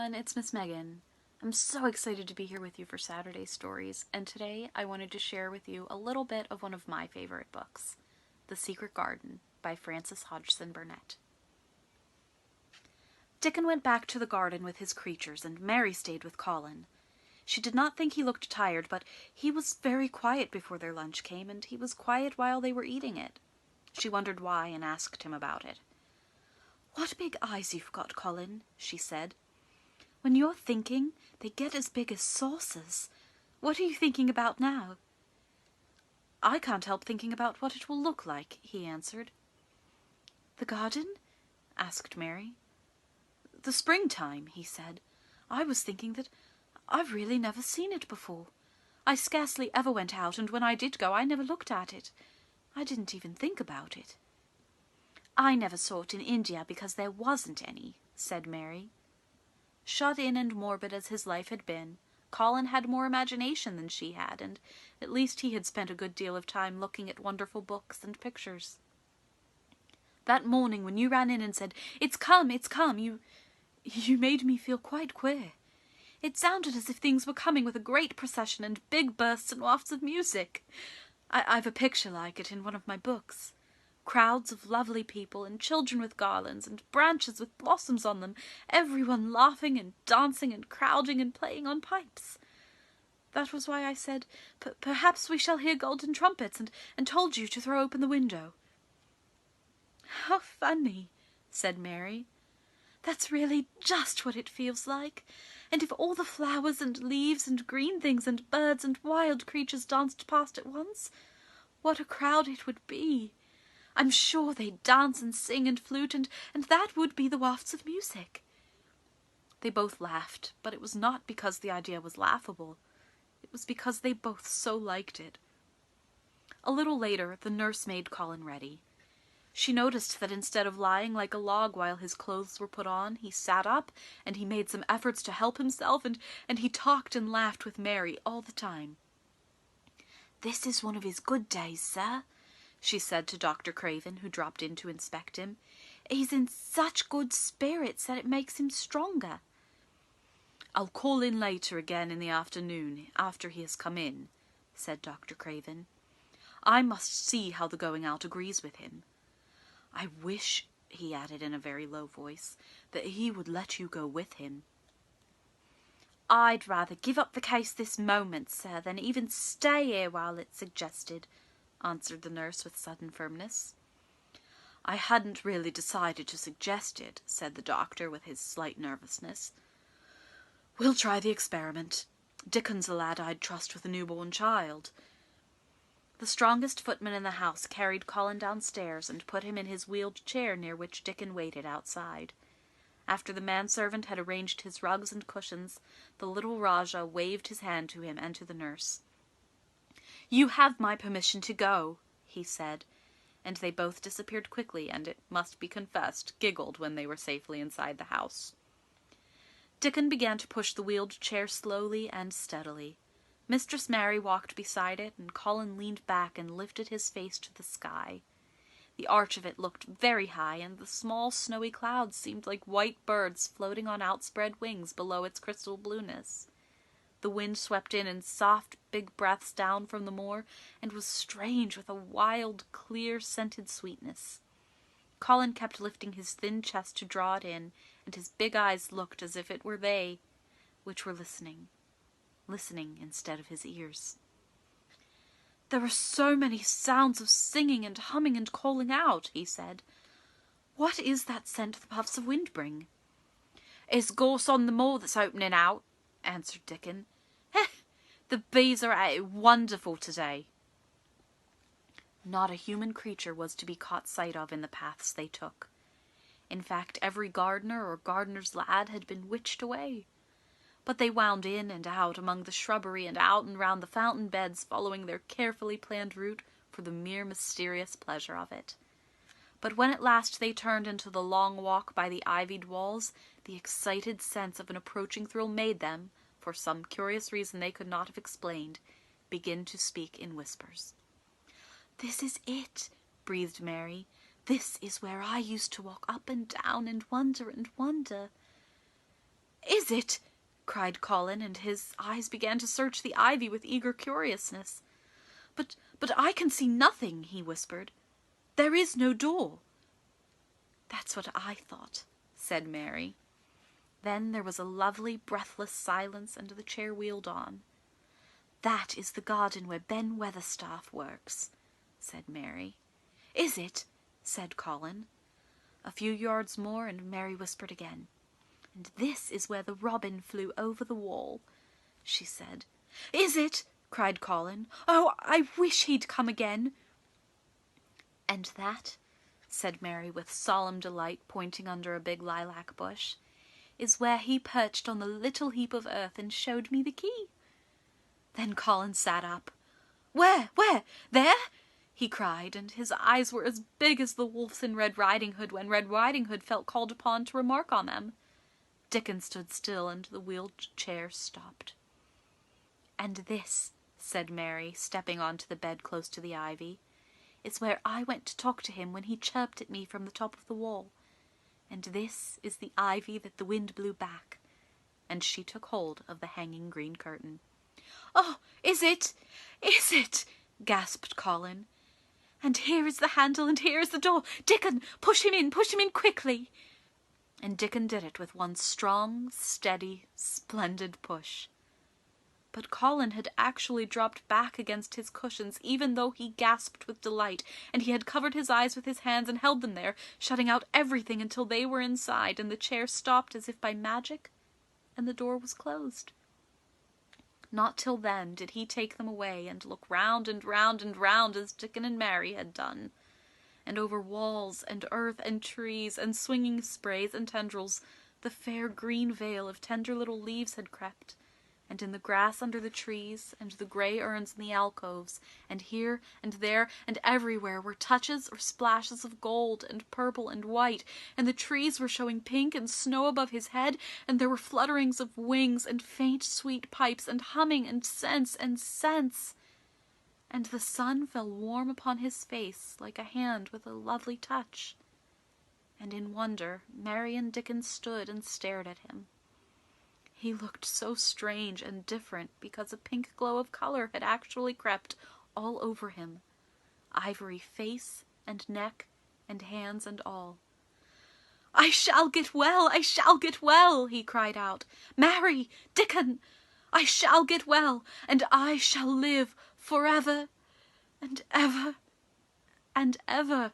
everyone, it's Miss Megan. I'm so excited to be here with you for Saturday Stories, and today I wanted to share with you a little bit of one of my favorite books, The Secret Garden by Frances Hodgson Burnett. Dickon went back to the garden with his creatures, and Mary stayed with Colin. She did not think he looked tired, but he was very quiet before their lunch came, and he was quiet while they were eating it. She wondered why and asked him about it. "What big eyes you've got, Colin," she said. "When you're thinking, they get as big as saucers. What are you thinking about now?" "I can't help thinking about what it will look like," he answered. "The garden?" asked Mary. "The springtime," he said. "I was thinking that I've really never seen it before. I scarcely ever went out, and when I did go, I never looked at it. I didn't even think about it." "I never saw it in India because there wasn't any," said Mary. Shut in and morbid as his life had been, Colin had more imagination than she had, and at least he had spent a good deal of time looking at wonderful books and pictures. "That morning when you ran in and said, 'It's come, it's come,' you made me feel quite queer. It sounded as if things were coming with a great procession and big bursts and wafts of music. I've a picture like it in one of my books. Crowds of lovely people, and children with garlands, and branches with blossoms on them, everyone laughing and dancing and crowding and playing on pipes. That was why I said, 'Perhaps we shall hear golden trumpets,' and told you to throw open the window." "How funny," said Mary. "That's really just what it feels like. And if all the flowers and leaves and green things and birds and wild creatures danced past at once, what a crowd it would be! I'm sure they'd dance and sing and flute, and that would be the wafts of music." They both laughed, but it was not because the idea was laughable. It was because they both so liked it. A little later, the nurse made Colin ready. She noticed that instead of lying like a log while his clothes were put on, he sat up, and he made some efforts to help himself, and he talked and laughed with Mary all the time. "This is one of his good days, sir," she said to Dr. Craven, who dropped in to inspect him. "He's in such good spirits that it makes him stronger." "I'll call in later again in the afternoon, after he has come in," said Dr. Craven. "I must see how the going out agrees with him. I wish," he added in a very low voice, "that he would let you go with him." "I'd rather give up the case this moment, sir, than even stay here while it's suggested," answered the nurse with sudden firmness. "I hadn't really decided to suggest it," said the doctor with his slight nervousness. "We'll try the experiment. Dickon's a lad I'd trust with a newborn child." The strongest footman in the house carried Colin downstairs and put him in his wheeled chair near which Dickon waited outside. After the manservant had arranged his rugs and cushions, the little Rajah waved his hand to him and to the nurse. "You have my permission to go," he said, and they both disappeared quickly, and it must be confessed, giggled when they were safely inside the house. Dickon began to push the wheeled chair slowly and steadily. Mistress Mary walked beside it, and Colin leaned back and lifted his face to the sky. The arch of it looked very high, and the small snowy clouds seemed like white birds floating on outspread wings below its crystal blueness. The wind swept in soft, big breaths down from the moor, and was strange with a wild, clear, scented sweetness. Colin kept lifting his thin chest to draw it in, and his big eyes looked as if it were they which were listening instead of his ears. "There are so many sounds of singing and humming and calling out," he said. "What is that scent the puffs of wind bring?" "It's gorse on the moor that's opening out," answered Dickon. "The bees are at it wonderful today." Not a human creature was to be caught sight of in the paths they took. In fact, every gardener or gardener's lad had been witched away. But they wound in and out among the shrubbery and out and round the fountain beds, following their carefully planned route for the mere mysterious pleasure of it. But when at last they turned into the long walk by the ivied walls, the excited sense of an approaching thrill made them, for some curious reason they could not have explained, begin to speak in whispers. "This is it," breathed Mary. "This is where I used to walk up and down and wonder and wonder." Is it?" cried Colin, and his eyes began to search the ivy with eager curiousness. But I can see nothing," he whispered. "There is no door." "That's what I thought," said Mary. Then there was a lovely, breathless silence, and the chair wheeled on. "That is the garden where Ben Weatherstaff works," said Mary. "Is it?" said Colin. A few yards more, and Mary whispered again. "And this is where the robin flew over the wall," she said. "Is it?" cried Colin. "Oh, I wish he'd come again." "And that," said Mary with solemn delight, pointing under a big lilac bush, "is where he perched on the little heap of earth and showed me the key." Then Colin sat up. Where? There?" he cried, and his eyes were as big as the wolf's in Red Riding Hood when Red Riding Hood felt called upon to remark on them. Dickon stood still, and the wheeled chair stopped. "And this," said Mary, stepping onto the bed close to the ivy, "is where I went to talk to him when he chirped at me from the top of the wall. And this is the ivy that the wind blew back." And she took hold of the hanging green curtain. "Oh, is it? Is it?" gasped Colin. "And here is the handle, and here is the door. Dickon, push him in quickly." And Dickon did it with one strong, steady, splendid push. But Colin had actually dropped back against his cushions, even though he gasped with delight, and he had covered his eyes with his hands and held them there, shutting out everything until they were inside, and the chair stopped as if by magic, and the door was closed. Not till then did he take them away and look round and round and round as Dickon and Mary had done. And over walls and earth and trees and swinging sprays and tendrils the fair green veil of tender little leaves had crept, and in the grass under the trees, and the grey urns in the alcoves, and here and there and everywhere were touches or splashes of gold and purple and white, and the trees were showing pink and snow above his head, and there were flutterings of wings and faint sweet pipes and humming and scents and scents. And the sun fell warm upon his face like a hand with a lovely touch. And in wonder Mary and Dickon stood and stared at him. He looked so strange and different because a pink glow of color had actually crept all over him, ivory face and neck and hands and all. "I shall get well, I shall get well," he cried out. "Mary, Dickon, I shall get well, and I shall live forever and ever and ever."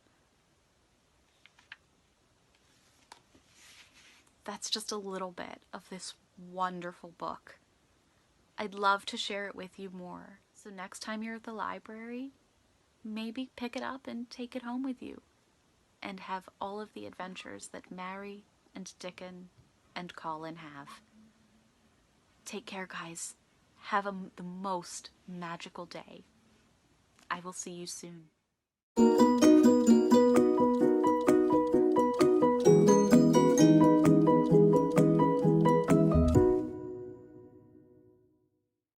That's just a little bit of this wonderful book. I'd love to share it with you more. So next time you're at the library, maybe pick it up and take it home with you and have all of the adventures that Mary and Dickon and Colin have. Take care, guys. Have the most magical day. I will see you soon.